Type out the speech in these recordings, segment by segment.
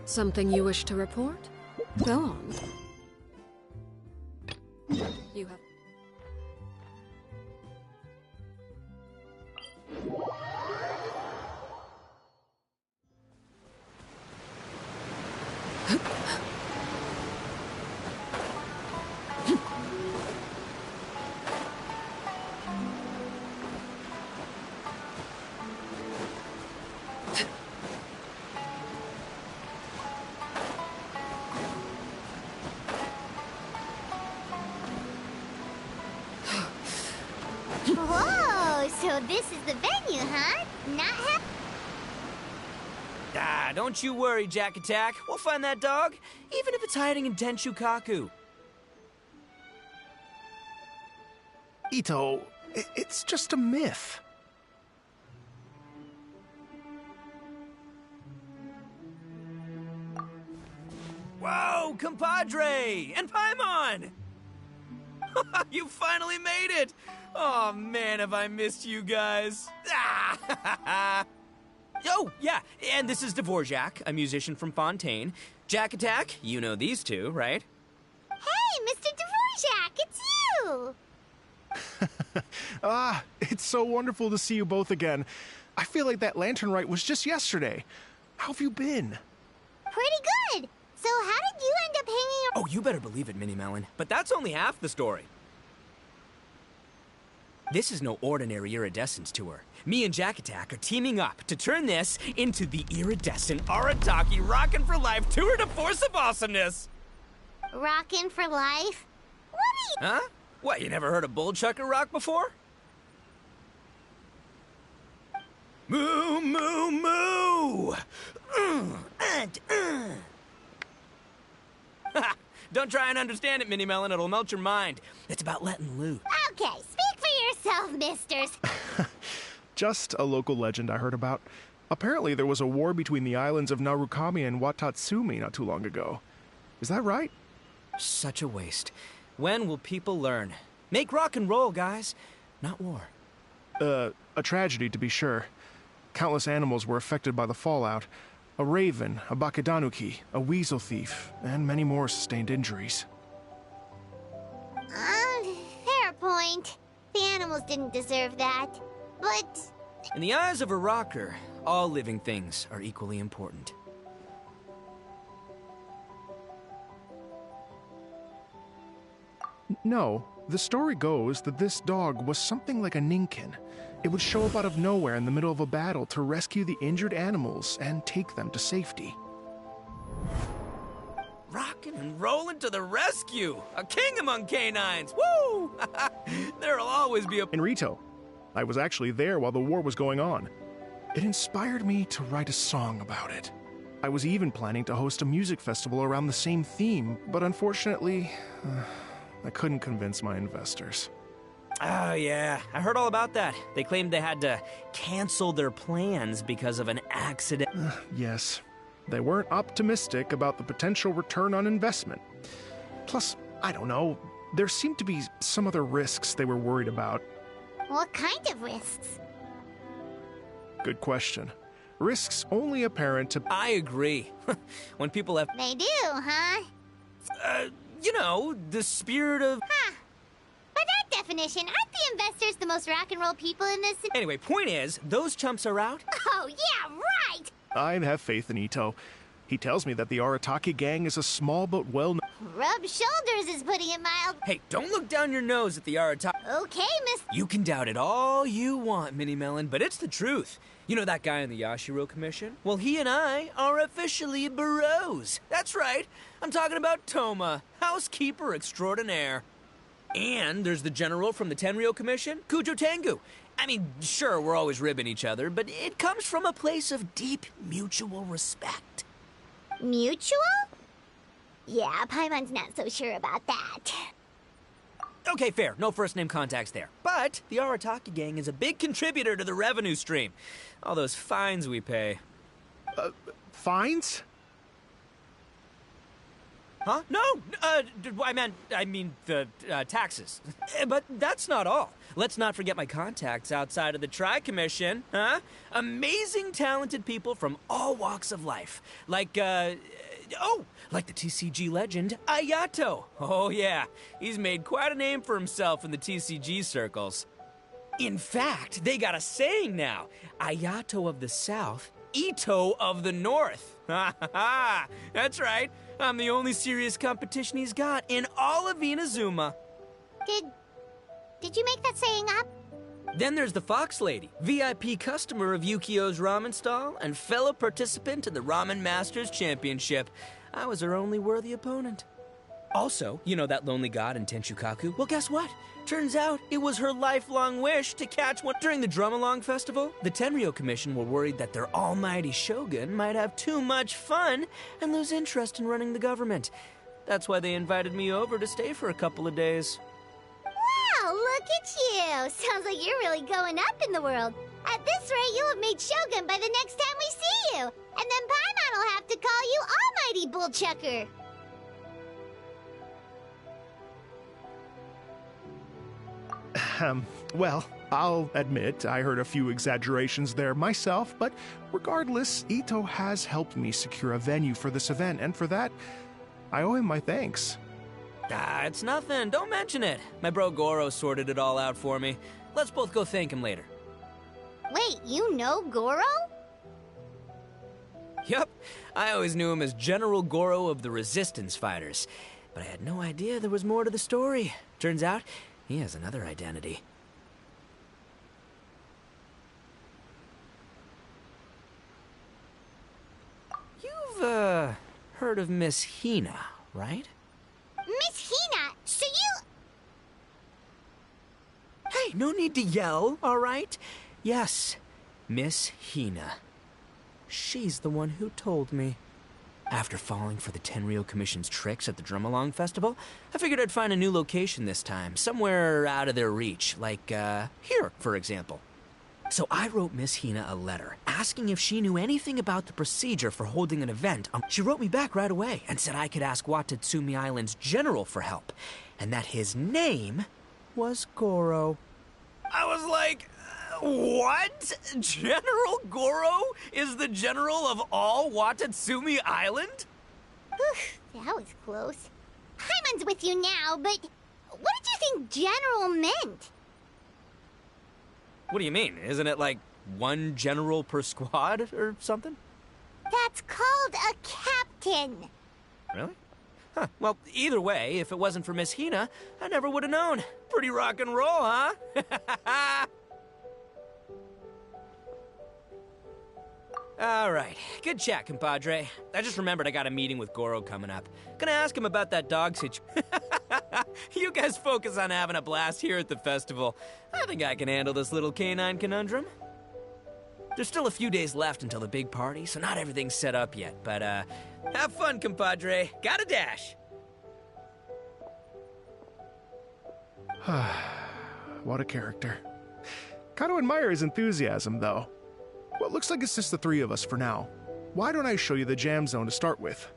Something you wish to report? Go on. You have... Whoa, so this is the venue, huh? Don't you worry, Jack Attack. We'll find that dog, even if it's hiding in Tenshukaku. Ito, it's just a myth. Whoa, compadre! And Paimon! You finally made it! Oh man, have I missed you guys. Oh, yeah, and this is Dvorak, a musician from Fontaine. Jack Attack, you know these two, right? Hey, Mr. Dvorak, it's you! It's so wonderful to see you both again. I feel like that lantern rite was just yesterday. How have you been? Pretty good. So how did you end up hanging around? Oh, you better believe it, Minnie Melon. But that's only half the story. This is no ordinary Iridescence tour. Me and Jack Attack are teaming up to turn this into the Iridescent Arataki Rockin' for Life Tour de Force of Awesomeness! Rockin' for life? What are you... Huh? What, you never heard of Bull Chucker Rock before? Moo, moo, moo! Don't try and understand it, Minnie Melon. It'll melt your mind. It's about letting loose. Okay, speak for yourself, misters. Just a local legend I heard about. Apparently there was a war between the islands of Narukami and Watatsumi not too long ago. Is that right? Such a waste. When will people learn? Make rock and roll, guys. Not war. A tragedy to be sure. Countless animals were affected by the fallout. A raven, a bakedanuki, a weasel thief, and many more sustained injuries. Fair point. The animals didn't deserve that. But... In the eyes of a rocker, all living things are equally important. No, the story goes that this dog was something like a ninkin. It would show up out of nowhere in the middle of a battle to rescue the injured animals and take them to safety. Rockin' and rollin' to the rescue! A king among canines! Woo! There'll always be a... In Rito, I was actually there while the war was going on. It inspired me to write a song about it. I was even planning to host a music festival around the same theme, but unfortunately, I couldn't convince my investors. Oh, yeah. I heard all about that. They claimed they had to cancel their plans because of an accident. Yes. They weren't optimistic about the potential return on investment. Plus, I don't know, there seemed to be some other risks they were worried about. what kind of risks? Good question. Risks only apparent to... I agree. When people have... They do, huh? You know, the spirit of... Huh. By that definition, aren't the investors the most rock and roll people in this... Anyway, point is, those chumps are out. Oh, yeah, right! I have faith in Ito. He tells me that the Arataki gang is a small but well... Rub shoulders is putting it mild. Hey, don't look down your nose at the Arataki... Okay, miss... You can doubt it all you want, Minnie Melon, but it's the truth. You know that guy in the Yashiro Commission? Well, he and I are officially bros. That's right. I'm talking about Toma, housekeeper extraordinaire. And there's the general from the Tenryo Commission, Kujo Tengu. I mean, sure, we're always ribbing each other, but it comes from a place of deep mutual respect. Mutual? Yeah, Paimon's not so sure about that. Okay, fair. No first-name contacts there. But the Arataki gang is a big contributor to the revenue stream. All those fines we pay. Fines? Huh? No, I mean the taxes. But that's not all. Let's not forget my contacts outside of the Tri-Commission, huh? Amazing, talented people from all walks of life. Like the TCG legend, Ayato. Oh yeah, he's made quite a name for himself in the TCG circles. In fact, they got a saying now, Ayato of the South, Ito of the North. Ha ha ha! That's right. I'm the only serious competition he's got in all of Inazuma. Did you make that saying up? Then there's the Fox Lady, VIP customer of Yukio's ramen stall and fellow participant in the Ramen Masters Championship. I was her only worthy opponent. Also, you know that lonely god in Tenchukaku? Well, guess what? Turns out it was her lifelong wish to catch one. During the Drum-Along Festival, the Tenryo Commission were worried that their almighty shogun might have too much fun and lose interest in running the government. That's why they invited me over to stay for a couple of days. Wow, look at you! Sounds like you're really going up in the world. At this rate, you'll have made shogun by the next time we see you. And then Paimon will have to call you Almighty Bullchucker. Well, I'll admit I heard a few exaggerations there myself, but regardless, Ito has helped me secure a venue for this event, and for that, I owe him my thanks. It's nothing. Don't mention it. My bro Goro sorted it all out for me. Let's both go thank him later. Wait, you know Goro? Yup. I always knew him as General Goro of the Resistance Fighters. But I had no idea there was more to the story. Turns out, he has another identity. You've, heard of Miss Hina, right? Miss Hina, so you... Hey, no need to yell, all right? Yes, Miss Hina. She's the one who told me. After falling for the Tenryo Commission's tricks at the Drum-Along Festival, I figured I'd find a new location this time, somewhere out of their reach, like, here, for example. So I wrote Miss Hina a letter, asking if she knew anything about the procedure for holding an event. She wrote me back right away and said I could ask Watatsumi Island's general for help, and that his name was Goro. I was like, what? General Goro is the general of all Watatsumi Island? Whew, that was close. Paimon's with you now, but what did you think general meant? What do you mean? Isn't it like one general per squad or something? That's called a captain. Really? Huh. Well, either way, if it wasn't for Miss Hina, I never would have known. Pretty rock and roll, huh? All right. Good chat, compadre. I just remembered I got a meeting with Goro coming up. Gonna ask him about that dog situation. You guys focus on having a blast here at the festival. I think I can handle this little canine conundrum. There's still a few days left until the big party, so not everything's set up yet. But, have fun, compadre. Gotta dash. What a character. Kind of admire his enthusiasm, though. Well, it looks like it's just the three of us for now. Why don't I show you the jam zone to start with?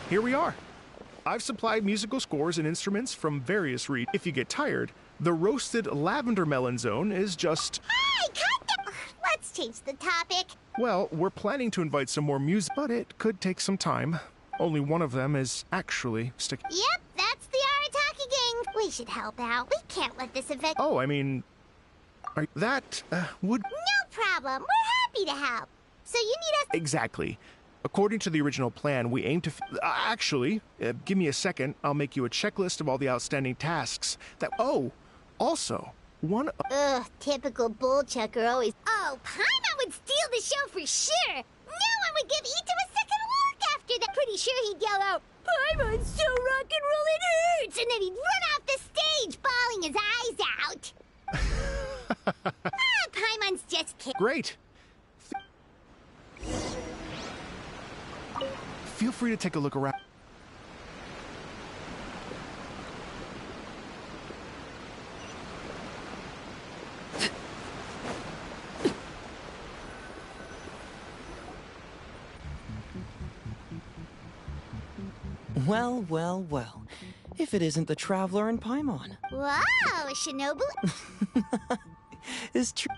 Here we are. I've supplied musical scores and instruments from various regions. If you get tired, the roasted lavender melon zone is just... Hey, cut the... Let's change the topic. Well, we're planning to invite some more music, but it could take some time. Only one of them is actually sticking. Yep, that's the Arataki gang. We should help out. We can't let this event... Oh, I mean... that, would... No problem. We're happy to help. So you need us... Exactly. According to the original plan, we aim to... actually, give me a second. I'll make you a checklist of all the outstanding tasks that... Oh, also, one... Ugh, typical bullchucker always... Oh, Paimon would steal the show for sure! No one would give Ito a second look after that! Pretty sure he'd yell out, Paimon's so rock and roll it hurts! And then he'd run off the stage, bawling his eyes out. Paimon's just kidding. Great. Feel free to take a look around. Well, well, well. If it isn't the Traveler and Paimon. Whoa, Shinobu. It's true.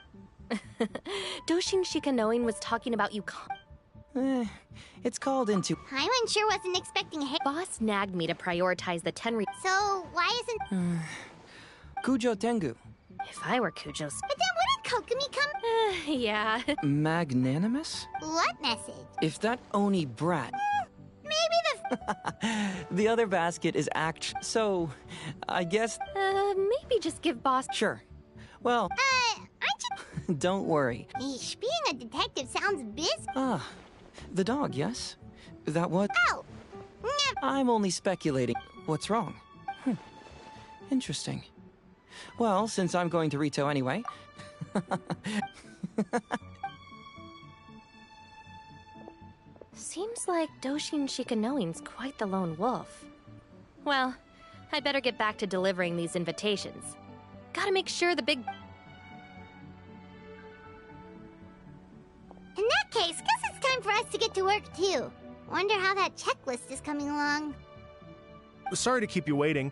Doshin Shikanoin was talking about you. It's called into. Paimon sure wasn't expecting hate. Boss nagged me to prioritize the Tenri. So, why isn't... Kujo Tengu. If I were Kujo's. But then wouldn't Kokumi come... Yeah. Magnanimous? What message? If that Oni brat. Maybe the... The other basket is so, I guess. Maybe just give Boss. Sure. Well, aren't you... don't worry. Eesh, being a detective sounds busy. Ah, the dog, yes? That what? Ow! I'm only speculating. What's wrong? Interesting. Well, since I'm going to Rito anyway. Seems like Doshin Shikanoin's quite the lone wolf. Well, I'd better get back to delivering these invitations. Gotta make sure the big... In that case, guess it's time for us to get to work, too. Wonder how that checklist is coming along. Sorry to keep you waiting.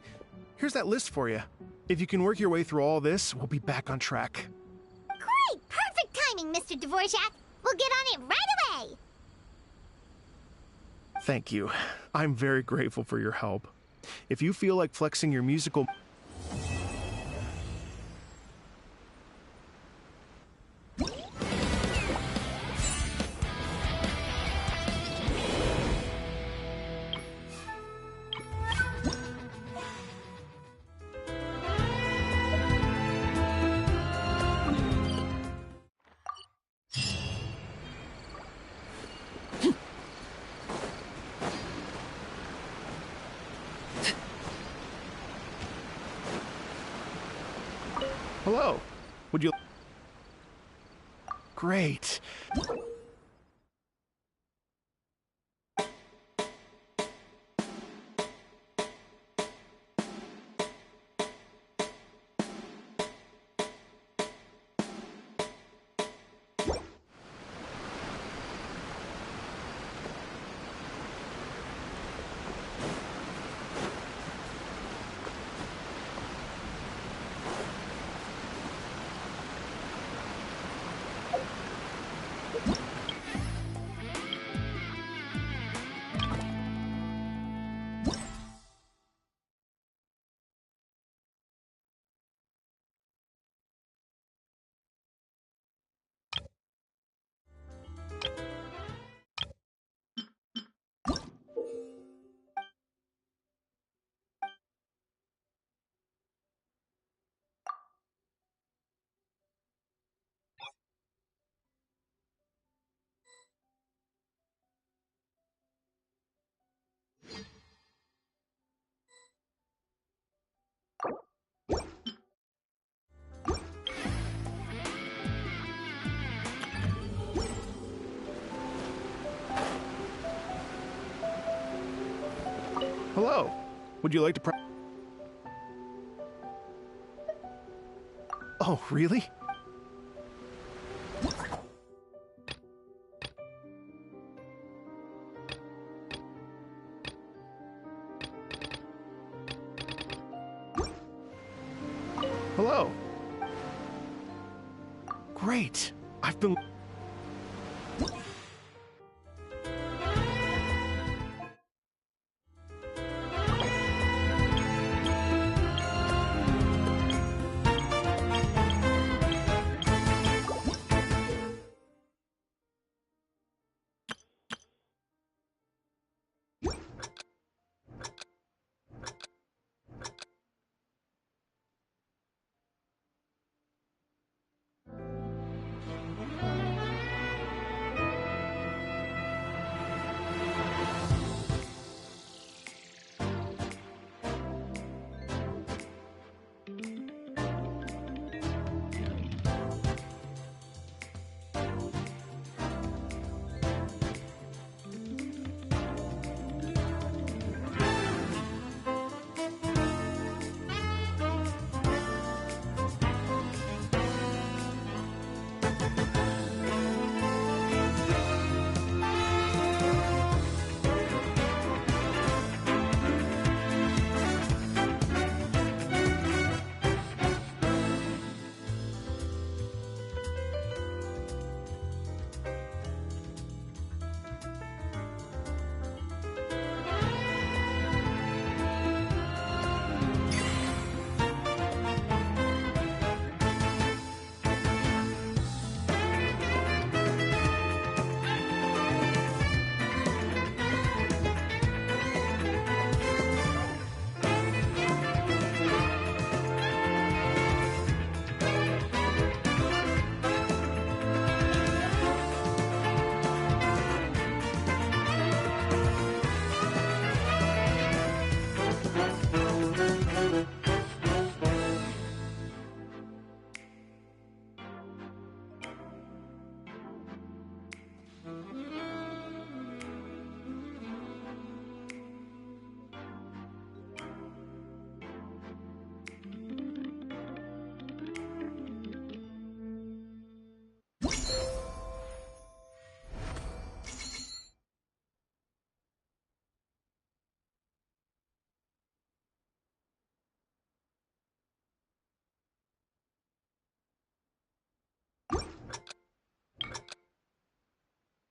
Here's that list for you. If you can work your way through all this, we'll be back on track. Great! Perfect timing, Mr. Dvorak. We'll get on it right away! Thank you. I'm very grateful for your help. If you feel like flexing your musical... Hello. Would you... Great. Hello. Would you like to Oh, really? Hello. Great. I've been...